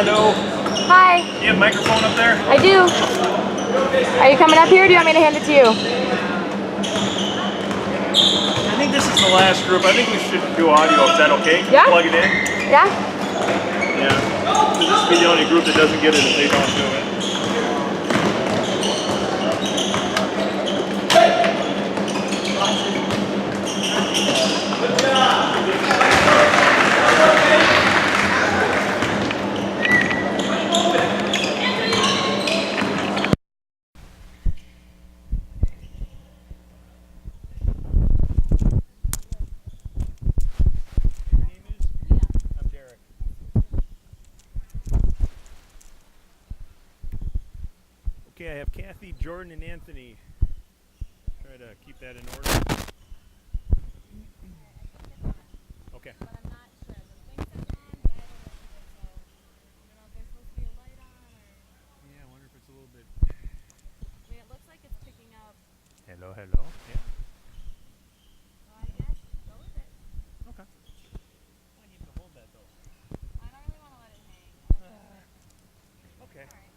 Hello. Hi. You have a microphone up there? I do. Are you coming up here or do you want me to hand it to you? I think this is the last group. I think we should do audio. Is that okay? Can Yeah. Plug it in? Yeah? Yeah. So this will be the only group that doesn't get it if they don't do it. Okay, I have Kathy, Jordan, and Anthony. Try to keep that in order. Okay. But I'm not sure. The thing says on, but I haven't looked at it, so I don't know if there's supposed to be a light on or. Yeah, I wonder if it's a little bit. I mean, it looks like it's picking up. Hello, hello. Yeah. So I guess go with it. Okay. I need to hold that though. I don't really want to let it hang. Okay. All right.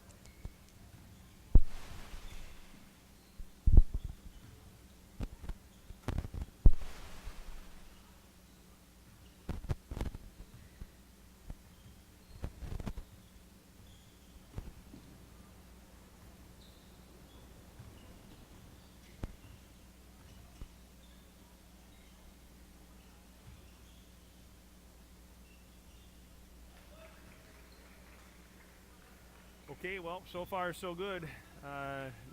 Okay, well, so far so good.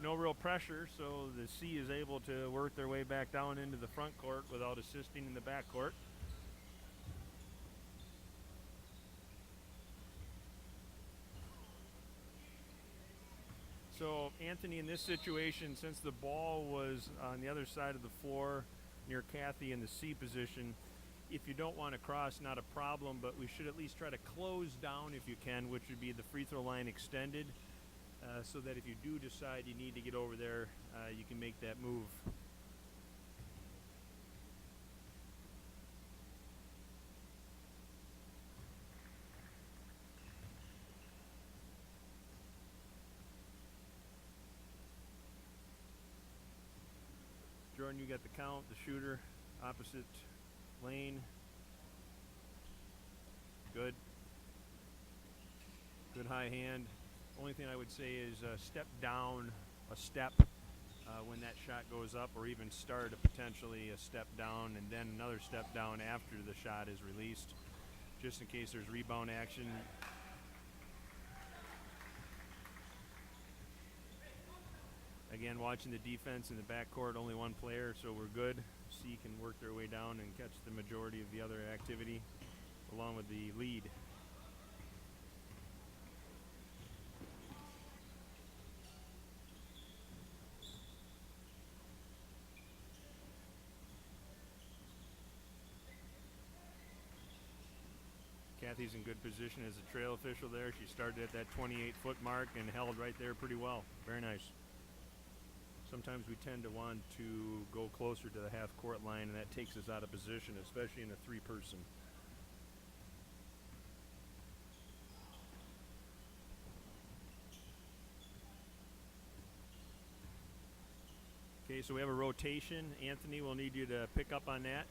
No real pressure, so the C is able to work their way back down into the front court without assisting in the back court. So Anthony, in this situation, since the ball was on the other side of the floor near Kathy in the C position, if you don't want to cross, not a problem, but we should at least try to close down if you can, which would be the free throw line extended, so that if you do decide you need to get over there, you can make that move. Jordan, you got the count, the shooter, opposite lane. Good. Good high hand. Only thing I would say is step down a step when that shot goes up, or even start potentially a step down and then another step down after the shot is released, just in case there's rebound action. Again, watching the defense in the backcourt, only one player, so we're good. C can work their way down and catch the majority of the other activity, along with the lead. Kathy's in good position as a trail official there. She started at that 28-foot mark and held right there pretty well. Very nice. Sometimes we tend to want to go closer to the half-court line, and that takes us out of position, especially in a three-person. Okay, so we have a rotation. Anthony, will need you to pick up on that.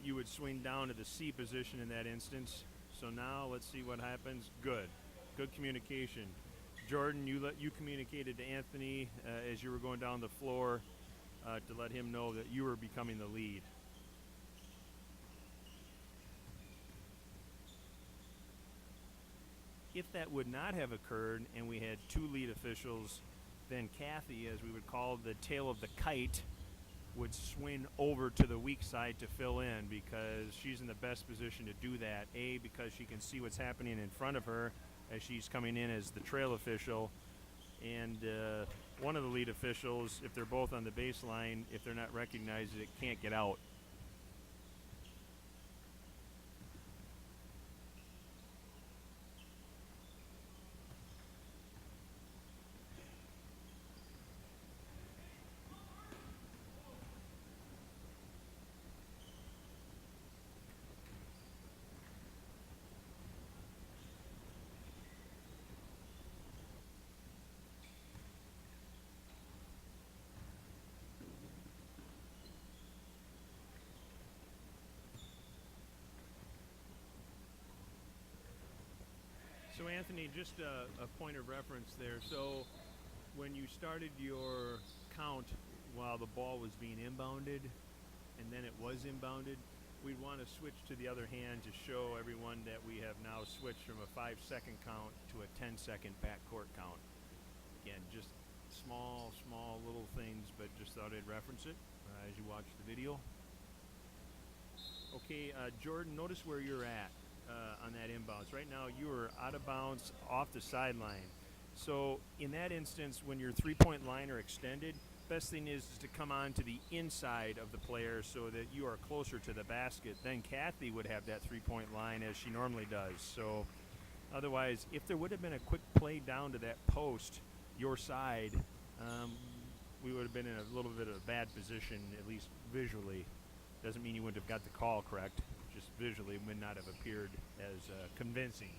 You would swing down to the C position in that instance. So now let's see what happens. Good. Good communication. Jordan, you communicated to Anthony as you were going down the floor to let him know that you were becoming the lead. If that would not have occurred and we had two lead officials, then Kathy, as we would call the tail of the kite, would swing over to the weak side to fill in, because she's in the best position to do that. A, because she can see what's happening in front of her as she's coming in as the trail official, and one of the lead officials, if they're both on the baseline, if they're not recognized, it can't get out. So Anthony, just a point of reference there. So when you started your count while the ball was being inbounded, and then it was inbounded, we'd want to switch to the other hand to show everyone that we have now switched from a 5-second count to a 10-second backcourt count. Again, just small little things, but just thought I'd reference it as you watch the video. Okay, Jordan, notice where you're at on that inbounds. Right now, you are out of bounds off the sideline. So in that instance, when your three-point line are extended, best thing is to come on to the inside of the player so that you are closer to the basket. Then Kathy would have that three-point line as she normally does. So otherwise, if there would have been a quick play down to that post, your side, we would have been in a little bit of a bad position, at least visually. Doesn't mean you wouldn't have got the call correct. Just visually would not have appeared as convincing.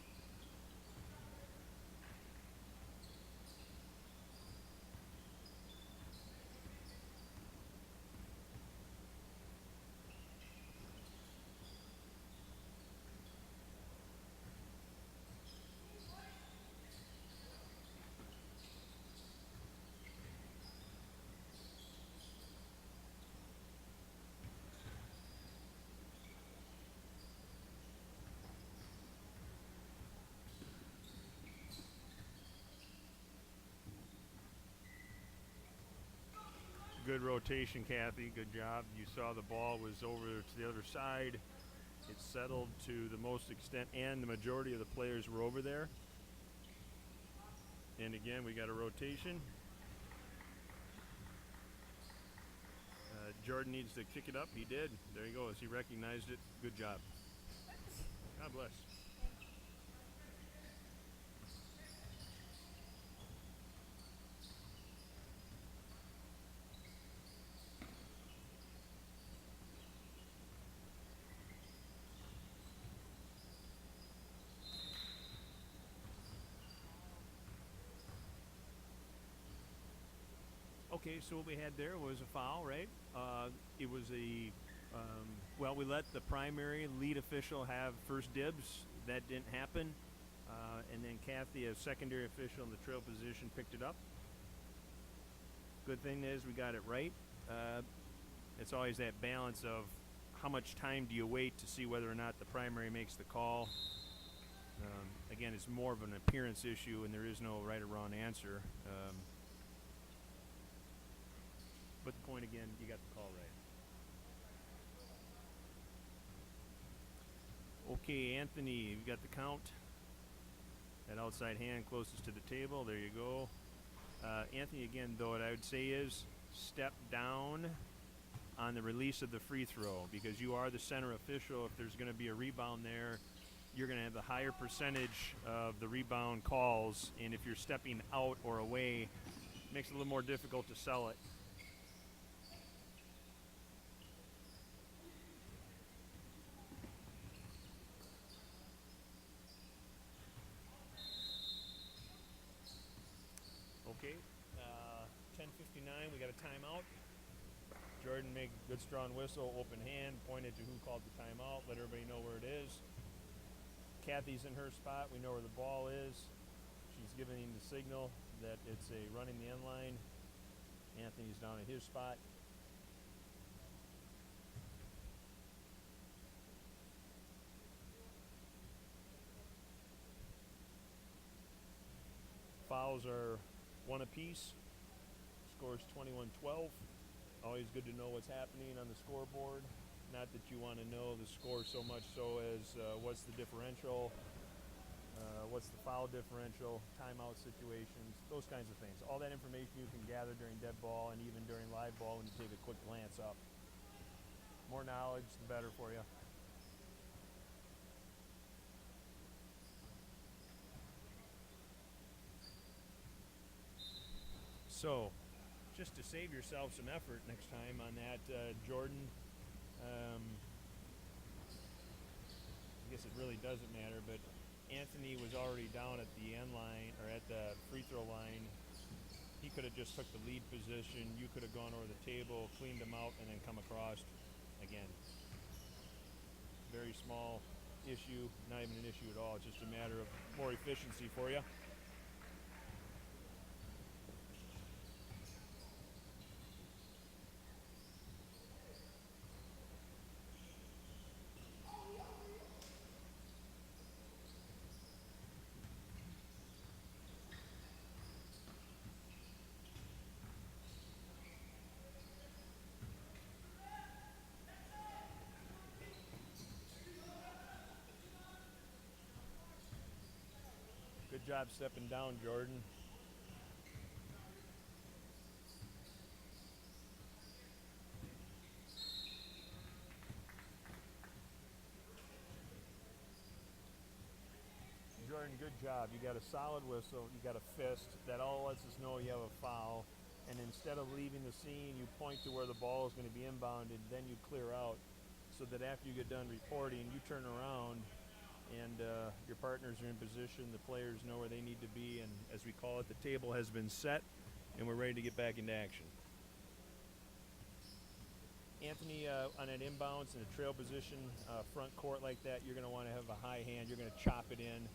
Good rotation, Kathy. Good job. You saw the ball was over to the other side. It settled to the most extent, and the majority of the players were over there. And again, we got a rotation. Jordan needs to kick it up. He did. There he goes. He recognized it. Good job. God bless. Okay, so what we had there was a foul, right? It was well, we let the primary lead official have first dibs. That didn't happen. And then Kathy, as secondary official in the trail position, picked it up. Good thing is we got it right. It's always that balance of how much time do you wait to see whether or not the primary makes the call. Again, it's more of an appearance issue, and there is no right or wrong answer. But the point again, you got the call right. Okay, Anthony, you've got the count. That outside hand closest to the table. There you go. Anthony, again, though, what I would say is step down on the release of the free throw because you are the center official. If there's going to be a rebound there, you're going to have the higher percentage of the rebound calls. And if you're stepping out or away, it makes it a little more difficult to sell it. Okay, 10:59, we got a timeout. Jordan made a good strong whistle, open hand, pointed to who called the timeout, let everybody know where it is. Kathy's in her spot, we know where the ball is. She's giving the signal that it's a running the end line. Anthony's down at his spot. Fouls are one apiece. Score's 21-12. Always good to know what's happening on the scoreboard. Not that you want to know the score so much so as what's the differential, what's the foul differential, timeout situations, those kinds of things. All that information you can gather during dead ball and even during live ball when you take a quick glance up. More knowledge, the better for you. So, just to save yourself some effort next time on that, Jordan, I guess it really doesn't matter, but Anthony was already down at the end line, or at the free throw line. He could have just took the lead position. You could have gone over the table, cleaned him out, and then come across. Again, very small issue, not even an issue at all. It's just a matter of more efficiency for you. Good job stepping down, Jordan. Jordan, good job. You got a solid whistle. You got a fist. That all lets us know you have a foul. And instead of leaving the scene, you point to where the ball is going to be inbounded. Then you clear out, so that after you get done reporting, you turn around, and your partners are in position. The players know where they need to be, and as we call it, the table has been set, and we're ready to get back into action. Anthony, on an inbounds in a trail position, front court like that, you're going to want to have a high hand. You're going to chop it in.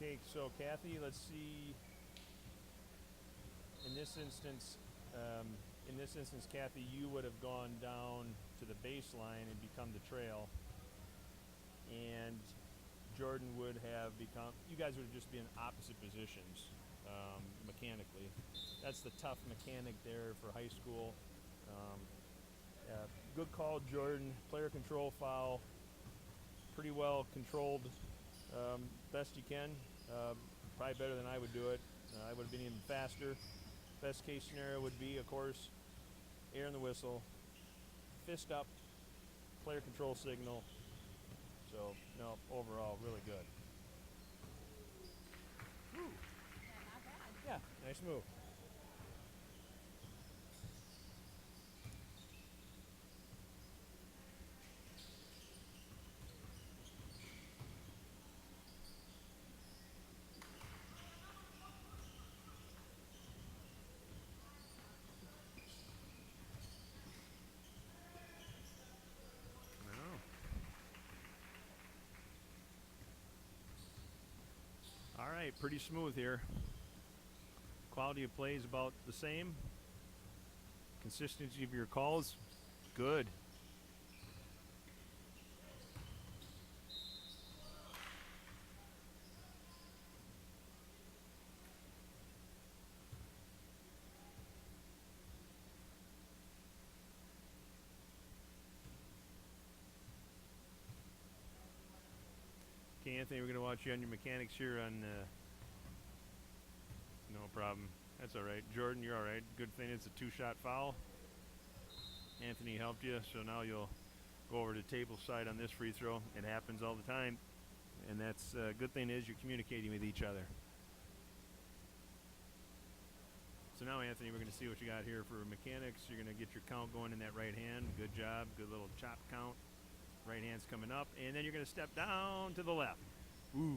Okay, so Kathy, let's see. In this instance, Kathy, you would have gone down to the baseline and become the trail, and Jordan would have become. You guys would have just been opposite positions mechanically. That's the tough mechanic there for high school. Good call, Jordan. Player control foul. Pretty well controlled, best you can. Probably better than I would do it. I would have been even faster. Best case scenario would be, of course, air in the whistle, fist up, player control signal. So, no, overall, really good. Woo. Yeah, not bad. Yeah, nice move. All right, pretty smooth here. Quality of play is about the same. Consistency of your calls, good. Okay, Anthony, we're going to watch you on your mechanics here on... no problem. That's all right. Jordan, you're all right. Good thing it's a two-shot foul. Anthony helped you, so now you'll go over to table side on this free throw. It happens all the time, and that's good thing is you're communicating with each other. So now, Anthony, we're going to see what you got here for mechanics. You're going to get your count going in that right hand. Good job. Good little chop count. Right hand's coming up, and then you're going to step down to the left. Ooh.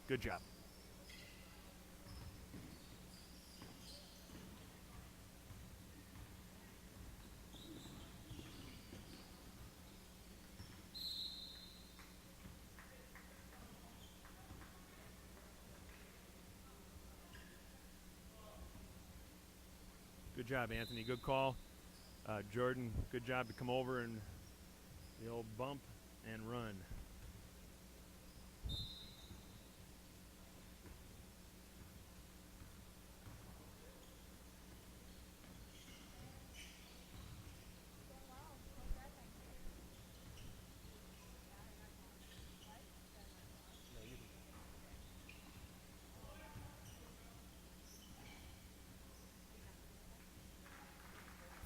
Good job. Good job, Anthony. Good call. Jordan, good job to come over and the old bump and run. Doing well. How's that thing?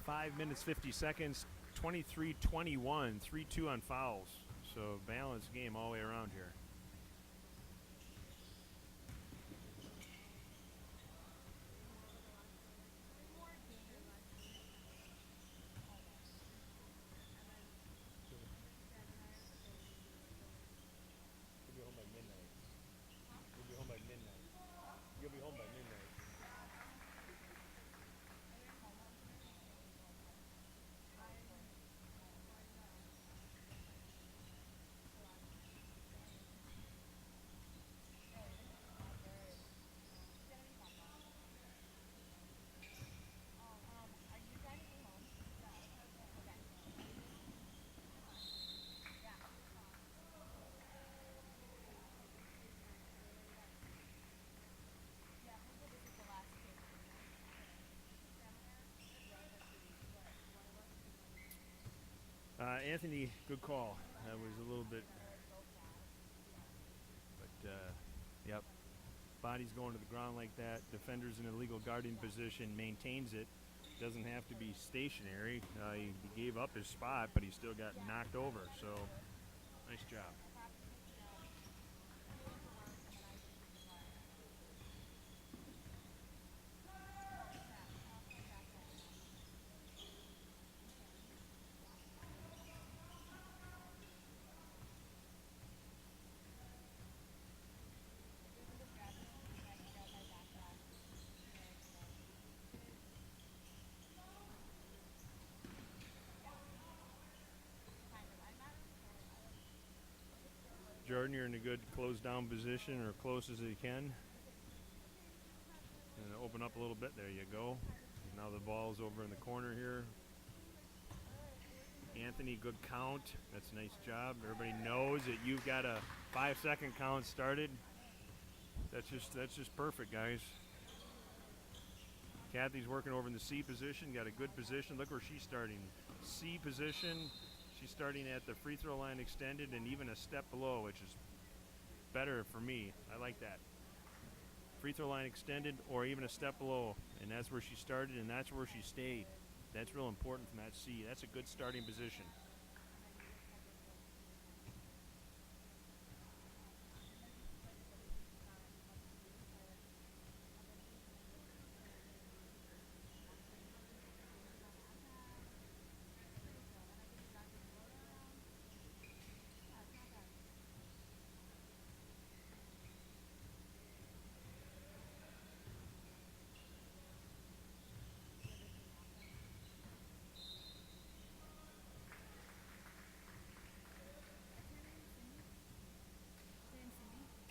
5 minutes, 50 seconds, 23-21, 3-2 on fouls. So balanced game all the way around here. Anthony, good call. That was a little bit, but yep. Body's going to the ground like that. Defender's in a legal guarding position, maintains it. Doesn't have to be stationary. He gave up his spot, but he still got knocked over. So, nice job. Jordan, you're in a good closed down position, or close as you can. And open up a little bit. There you go. Now the ball's over in the corner here. Anthony, good count. That's a nice job. Everybody knows that you've got a 5-second count started. That's just perfect, guys. Kathy's working over in the C position. Got a good position. Look where she's starting. C position. She's starting at the free throw line extended and even a step below, which is better for me. I like that. Free throw line extended or even a step below. And that's where she started and that's where she stayed. That's real important from that C. That's a good starting position.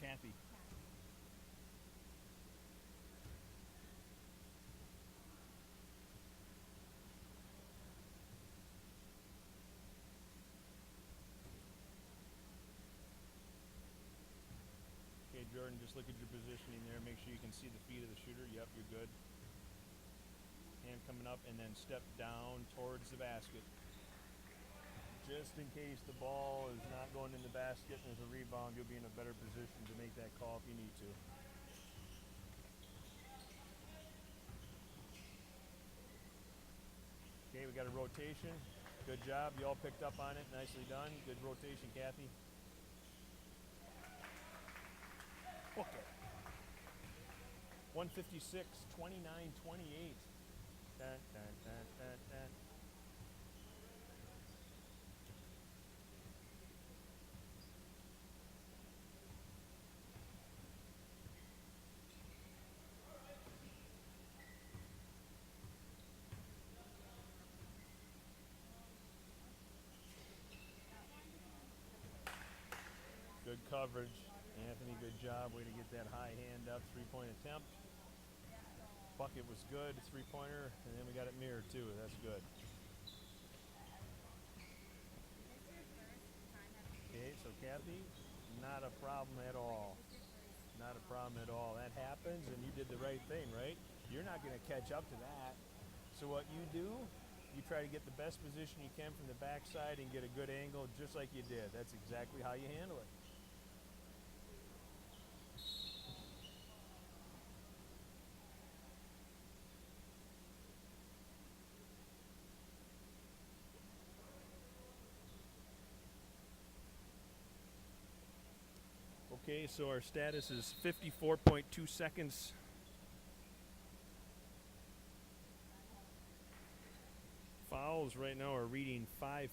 Kathy. Okay, Jordan, just look at your positioning there. Make sure you can see the feet of the shooter. Yep, you're good. Hand coming up and then step down towards the basket. Just in case the ball is not going in the basket and there's a rebound, you'll be in a better position to make that call if you need to. Okay, we got a rotation. Good job. You all picked up on it. Nicely done. Good rotation, Kathy. Okay. 156, 29, 28. Dun, dun, dun, dun, dun. Good coverage. Anthony, good job. Way to get that high hand up. 3-point attempt. Bucket was good. 3-pointer. And then we got it mirrored, too. That's good. Okay, so Kathy, not a problem at all. Not a problem at all. That happens, and you did the right thing, right? You're not going to catch up to that. So what you do, you try to get the best position you can from the backside and get a good angle just like you did. That's exactly how you handle it. Okay, so our status is 54.2 seconds. Fouls right now are reading 5-4.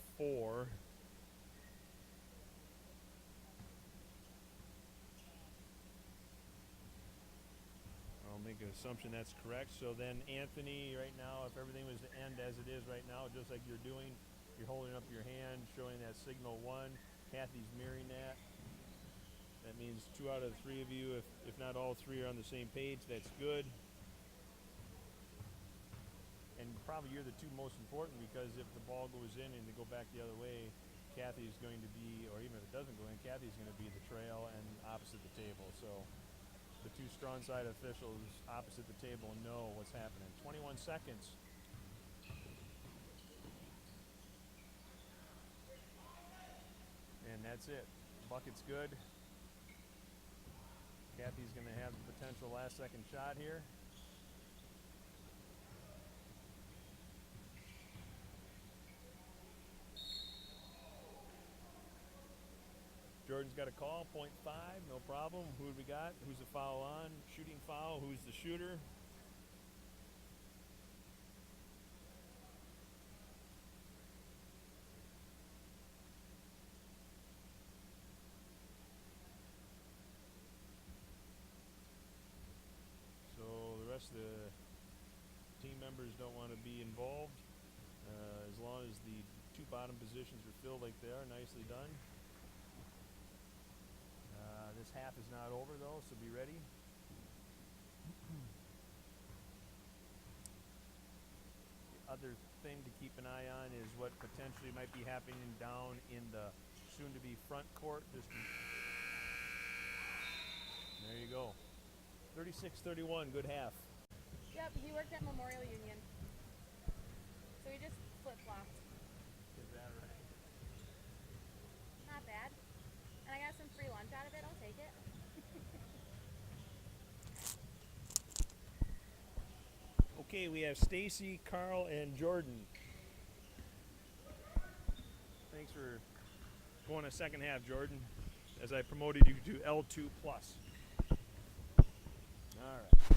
I'll make an assumption that's correct. So then Anthony, right now, if everything was to end as it is right now, just like you're doing, you're holding up your hand, showing that signal 1. Kathy's mirroring that. That means 2 out of 3 of you, if not all 3, are on the same page. That's good. And probably you're the 2 most important, because if the ball goes in and they go back the other way, Kathy is going to be, or even if it doesn't go in, Kathy's going to be the trail and opposite the table. So the 2 strong side officials opposite the table know what's happening. 21 seconds. That's it. Bucket's good. Kathy's going to have the potential last second shot here. Jordan's got a call, 0.5, no problem. Who have we got? Who's the foul on? Shooting foul. Who's the shooter? So the rest of the team members don't want to be involved. As long as the two bottom positions are filled like they are, nicely done. This half is not over though, so be ready. The other thing to keep an eye on is what potentially might be happening down in the soon-to-be front court. There you go. 36-31, good half. Yep, he worked at Memorial Union. So he just flip-flopped. Is that right? Not bad. And I got some free lunch out of it. I'll take it. Okay, we have Stacy, Carl, and Jordan. Thanks for going a second half, Jordan, as I promoted you to L2+. All right.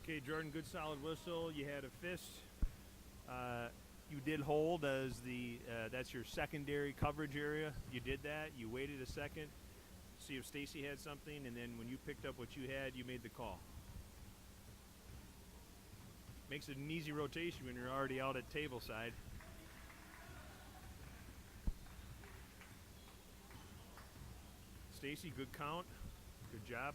Okay, Jordan, good solid whistle. You had a fist. You did hold as that's your secondary coverage area. You did that. You waited a second, see if Stacy had something, and then when you picked up what you had, you made the call. Makes it an easy rotation when you're already out at table side. Stacy, good count. Good job.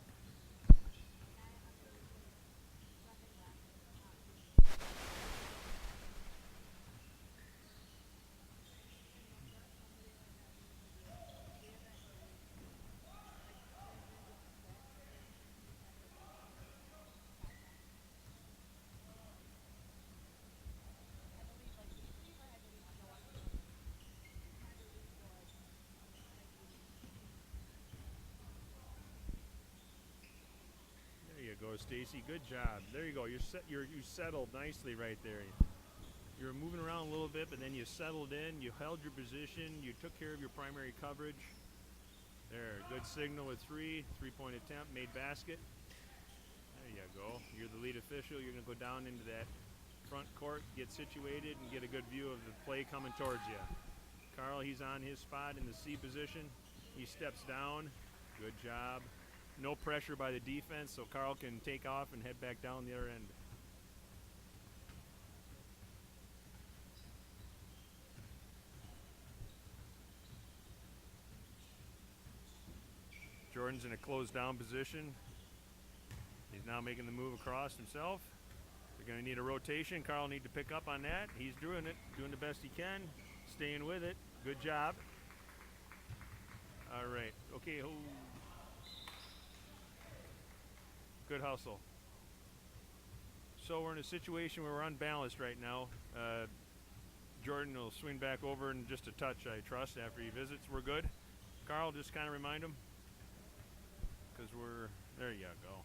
Go, Stacy. Good job. There you go. You settled nicely right there. You were moving around a little bit, but then you settled in. You held your position. You took care of your primary coverage. There. Good signal with three-point attempt, made basket. There you go. You're the lead official. You're going to go down into that front court, get situated, and get a good view of the play coming towards you. Carl, he's on his spot in the C position. He steps down. Good job. No pressure by the defense, so Carl can take off and head back down the other end. Jordan's in a closed down position. He's now making the move across himself. They're going to need a rotation. Carl need to pick up on that. He's doing it, doing the best he can, staying with it. Good job. All right. Okay. Good hustle. So we're in a situation where we're unbalanced right now. Jordan will swing back over in just a touch, I trust, after he visits. We're good. Carl, just kind of remind him. Because there you go.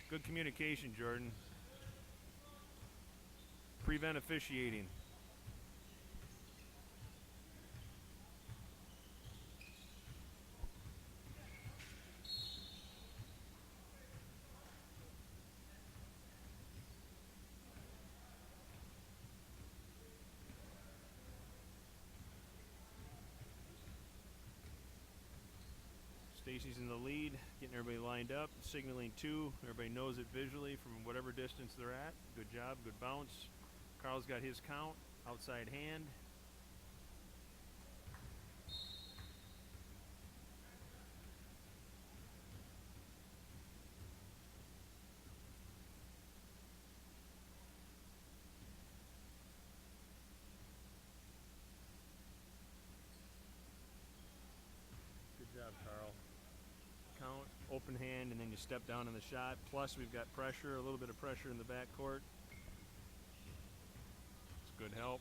Good communication, Jordan. Prevent officiating. Stacy's in the lead, getting everybody lined up, signaling 2. Everybody knows it visually from whatever distance they're at. Good job, good bounce. Carl's got his count, outside hand. Good job, Carl. Count, open hand, and then you step down in the shot. Plus, we've got pressure, a little bit of pressure in the backcourt. It's good help.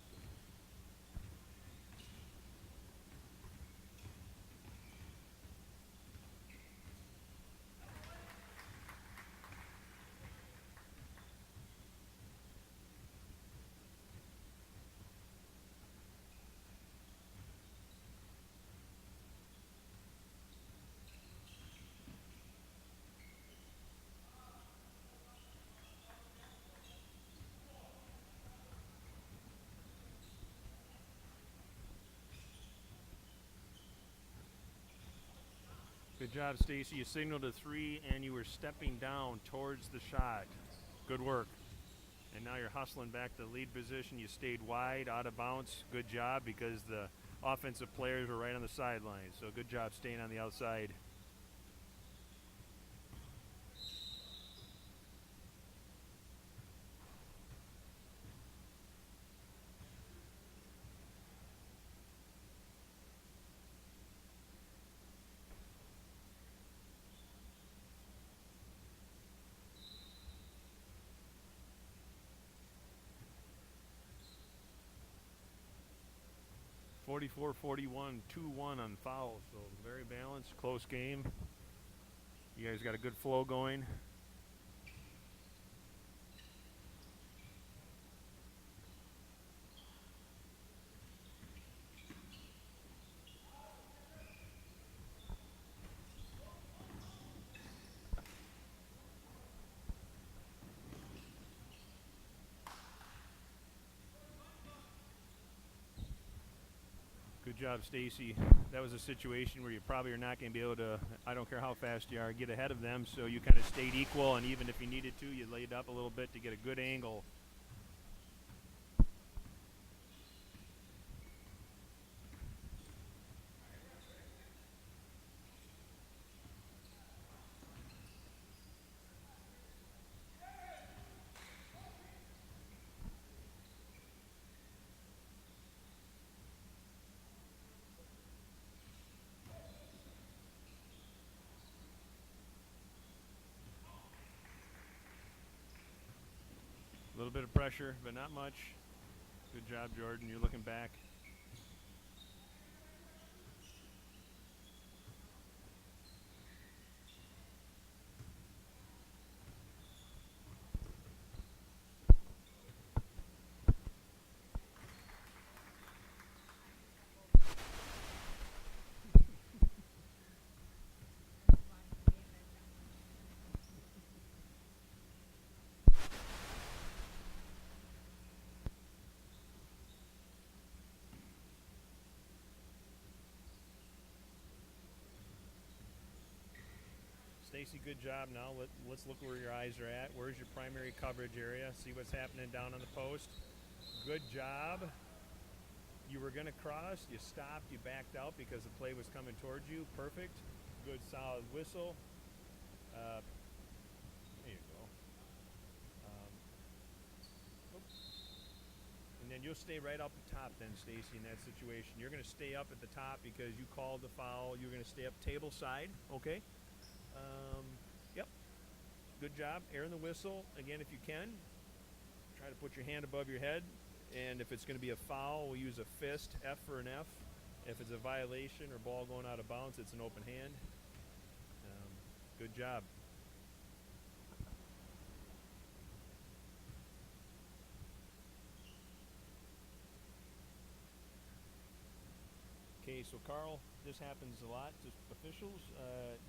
Good job, Stacy. You signaled a 3 and you were stepping down towards the shot. Good work. And now you're hustling back to lead position. You stayed wide, out of bounds. Good job, because the offensive players were right on the sideline. So good job staying on the outside. Forty-four, 41, 2-1 on fouls. So very balanced, close game. You guys got a good flow going. Good job, Stacy. That was a situation where you probably are not going to be able to, I don't care how fast you are, get ahead of them. So you kind of stayed equal, and even if you needed to, you laid up a little bit to get a good angle. A little bit of pressure, but not much. Good job, Jordan. You're looking back. Stacy, good job. Now let's look where your eyes are at. Where's your primary coverage area? See what's happening down on the post. Good job. You were going to cross. You stopped. You backed out because the play was coming towards you. Perfect. Good, solid whistle. There you go. And then you'll stay right up the top then, Stacy, in that situation. You're going to stay up at the top because you called the foul. You're going to stay up table side, okay? Yep. Good job. Air in the whistle. Again, if you can, try to put your hand above your head. And if it's going to be a foul, we'll use a fist, F for an F. If it's a violation or ball going out of bounds, it's an open hand. Good job. Okay, so Carl, this happens a lot to officials.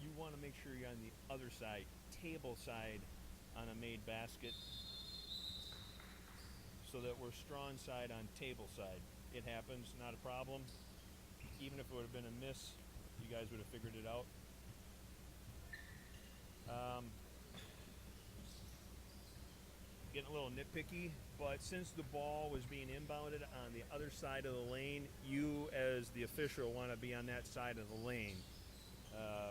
You want to make sure you're on the other side, table side, on a made basket, so that we're strong side on table side. It happens, not a problem. Even if it would have been a miss, you guys would have figured it out. Getting a little nitpicky, but since the ball was being inbounded on the other side of the lane, you as the official want to be on that side of the lane.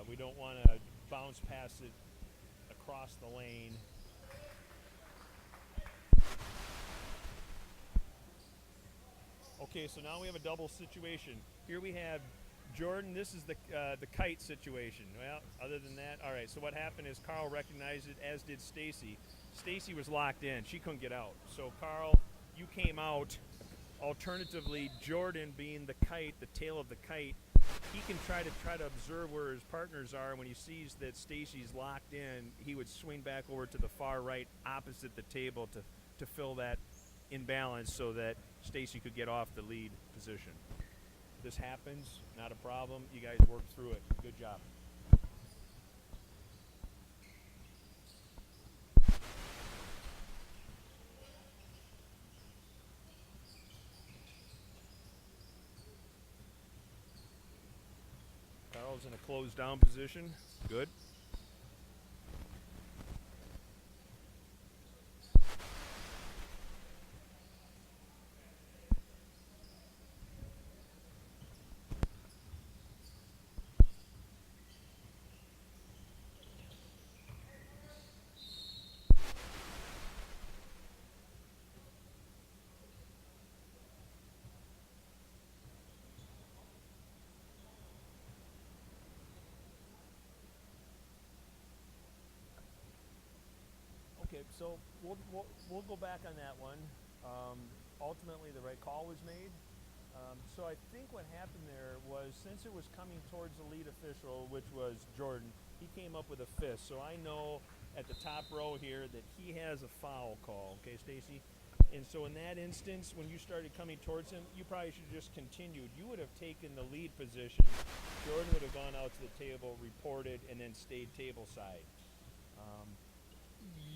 We don't want to bounce past it across the lane. Okay, so now we have a double situation. Here we have Jordan. This is the kite situation. Well, other than that, all right. So what happened is Carl recognized it, as did Stacy. Stacy was locked in; she couldn't get out. So Carl, you came out. Alternatively, Jordan, being the kite, the tail of the kite, he can try to observe where his partners are. When he sees that Stacy's locked in, he would swing back over to the far right, opposite the table, to fill that imbalance so that Stacy could get off the lead position. This happens, not a problem. You guys worked through it. Good job. Carl's in a closed down position. Good. Okay, so we'll go back on that one. Ultimately, the right call was made. So I think what happened there was, since it was coming towards the lead official, which was Jordan, he came up with a fist. So I know at the top row here that he has a foul call. Okay, Stacy? And so in that instance, when you started coming towards him, you probably should have just continued. You would have taken the lead position. Jordan would have gone out to the table, reported, and then stayed table side.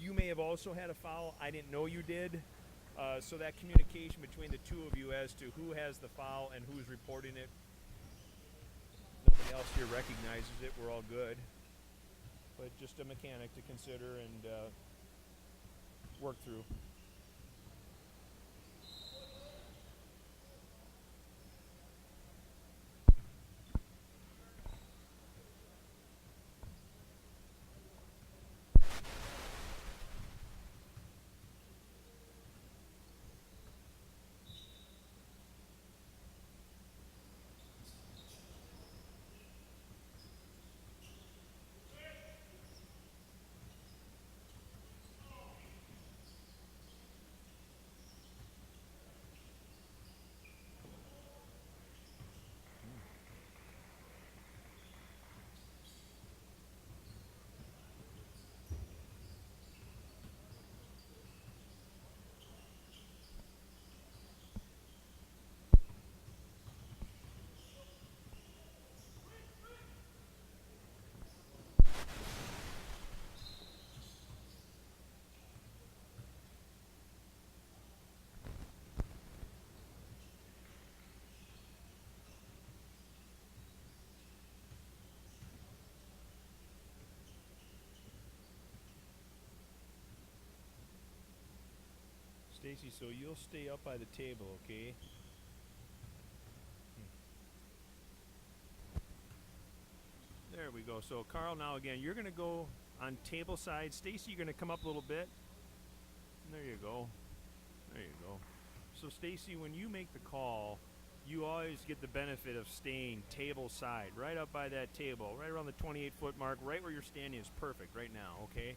You may have also had a foul. I didn't know you did. So that communication between the two of you as to who has the foul and who's reporting it, nobody else here recognizes it. We're all good. But just a mechanic to consider and work through. Stacy, so you'll stay up by the table, okay? There we go. So Carl, now again, you're going to go on table side. Stacy, you're going to come up a little bit. There you go. There you go. So Stacy, when you make the call, you always get the benefit of staying table side, right up by that table, right around the 28-foot mark, right where you're standing is perfect right now, okay?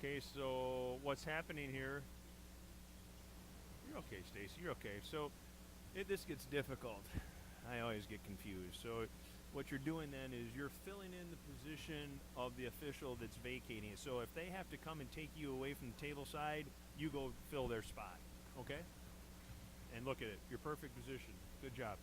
Okay, so what's happening here? You're okay, Stacy. You're okay. So this gets difficult. I always get confused. So what you're doing then is you're filling in the position of the official that's vacating it. So if they have to come and take you away from the table side, you go fill their spot. Okay? And And look at it. Your perfect position. Good job.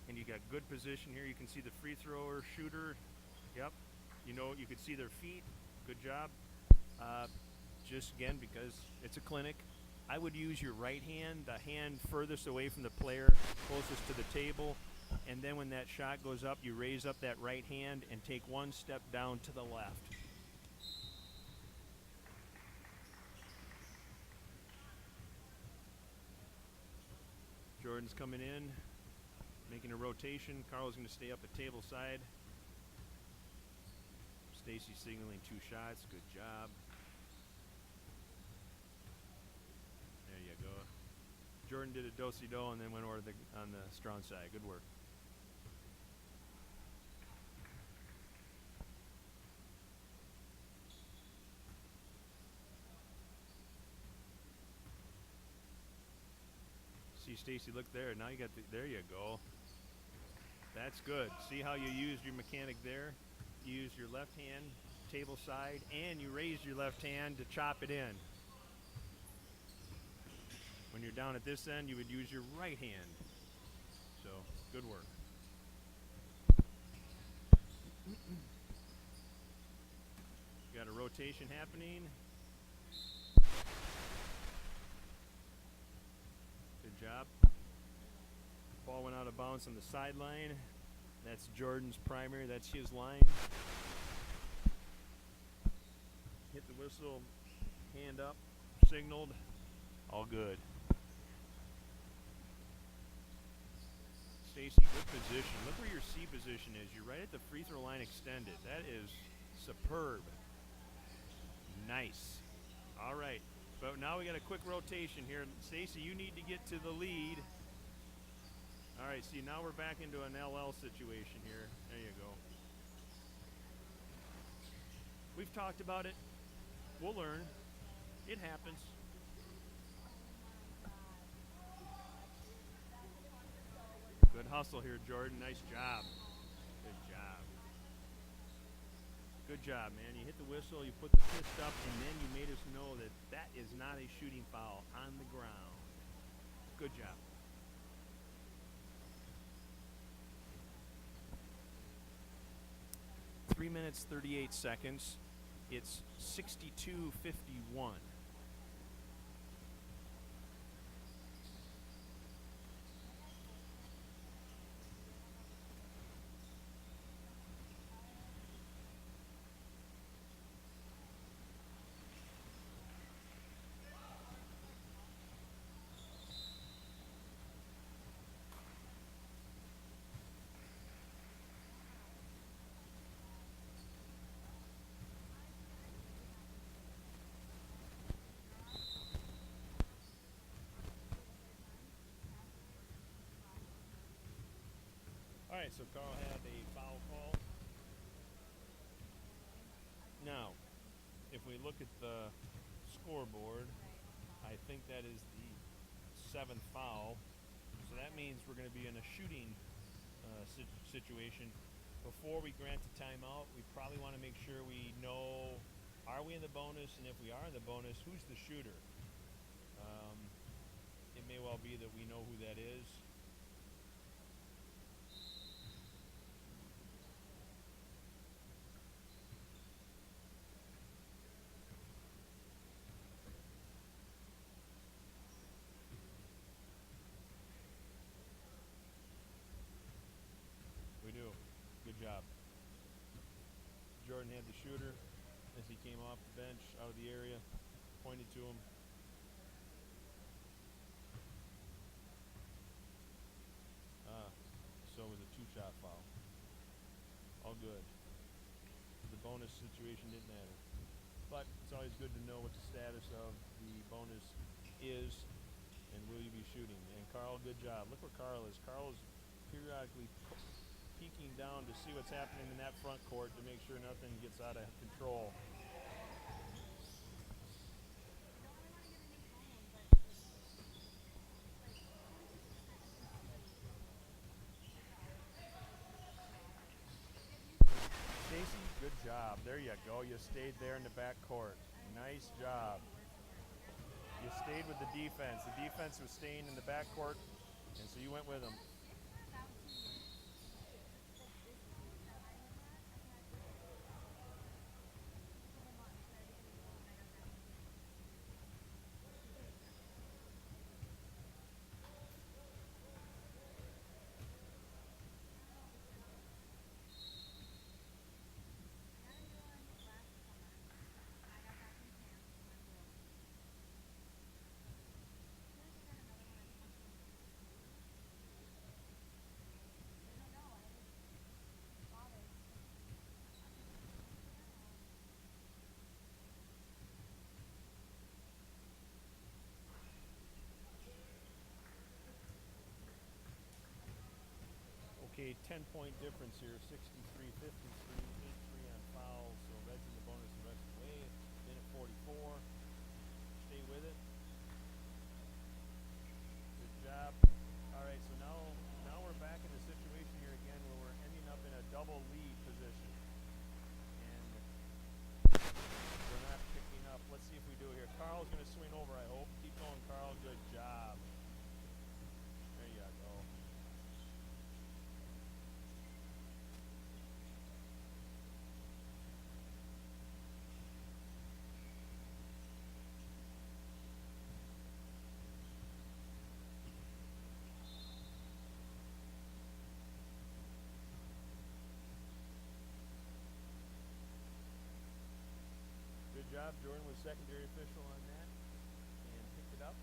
And you got good position here. You can see the free thrower, shooter. Yep. You know, you can see their feet. Good job. Just again, because it's a clinic, I would use your right hand, the hand furthest away from the player, closest to the table. And then when that shot goes up, you raise up that right hand and take one step down to the left. Jordan's coming in, making a rotation. Carl's going to stay up at table side. Stacy signaling 2 shots. Good job. There you go. Jordan did a do-si-do and then went over on the strong side. Good work. See, Stacy, look there. Now you got there you go. That's good. See how you used your mechanic there? You used your left hand, table side, and you raised your left hand to chop it in. When you're down at this end, you would use your right hand. So, good work. Got a rotation happening. Good job. Ball went out of bounds on the sideline. That's Jordan's primary. That's his line. Hit the whistle. Hand up. Signaled. All good. Stacy, good position. Look where your C position is. You're right at the free throw line extended. That is superb. Nice. All right. But now we got a quick rotation here. Stacy, you need to get to the lead. All right, see, now we're back into an LL situation here. There you go. We've talked about it. We'll learn. It happens. Good hustle here, Jordan. Nice job. Good job. Good job, man. You hit the whistle, you put the fist up, and then you made us know that that is not a shooting foul on the ground. Good job. Three minutes, 38 seconds. It's 62-51. All right, so Carl had a foul call. Now, if we look at the scoreboard, I think that is the 7th foul. So that means we're going to be in a shooting situation. Before we grant the timeout, we probably want to make sure we know, are we in the bonus? And if we are in the bonus, who's the shooter? It may well be that we know who that is. We do. Good job. Jordan had the shooter as he came off the bench out of the area, pointed to him. So it was a 2-shot foul. All good. The bonus situation didn't matter. But it's always good to know what the status of the bonus is and will you be shooting. And Carl, good job. Look where Carl is. Carl is periodically peeking down to see what's happening in that front court to make sure nothing gets out of control. Stacy, Good job. There you go. You stayed there in the back court. Nice job. You stayed with the defense. The defense was staying in the back court, and so you went with them. Okay, 10-point difference here, 63-53, 8-3 on fouls, so Reds in the bonus the rest of the way. Minute 44. Stay with it. Good job. All right, so now we're back in the situation here again where we're ending up in a double lead position. And we're not picking up. Let's see if we do it here. Carl's going to swing over, I hope. Keep going, Carl. Good job. There you go. Good job. Jordan was secondary official on that and picked it up.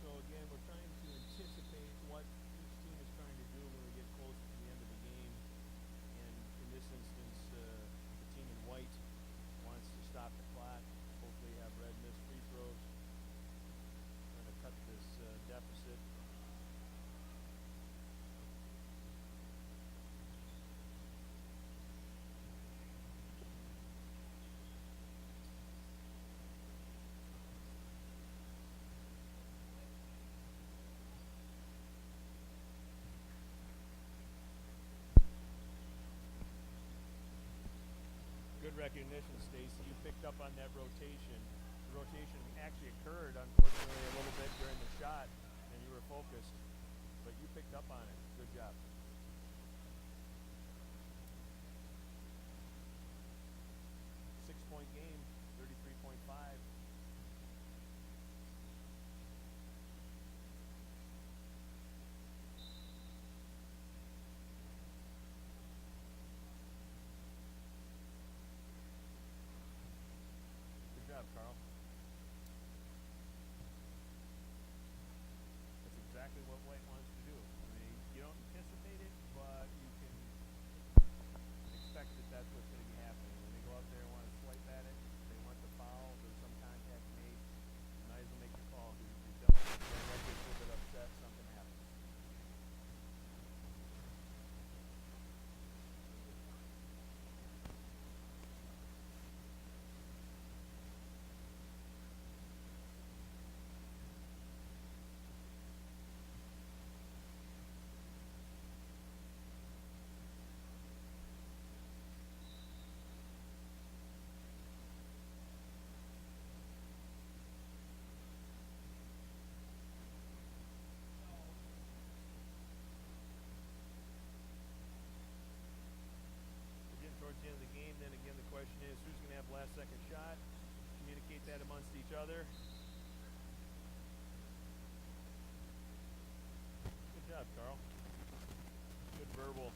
So again, we're trying to anticipate what each team is trying to do when we get close to the end of the game. And in this instance, the team in white wants to stop the clock. Hopefully have red miss free throws. Trying to cut this deficit. Good recognition, Stacy. You picked up on that rotation. The rotation actually occurred, unfortunately, a little bit during the shot, and you were focused, but you picked up on it. Good job. Six-point game, 33.5. Good job, Carl. That's exactly what White wants to do. I mean, you don't anticipate it, but you can expect that that's what's going to be happening. When they go out there and want to swipe at it, they want the foul, there's some contact made, you might as well make the call, because if you don't, then that gets a little bit upset, something happens. Towards the end of the game, then again the question is who's going to have last second shot, communicate that amongst each other. Good job, Carl. Good verbal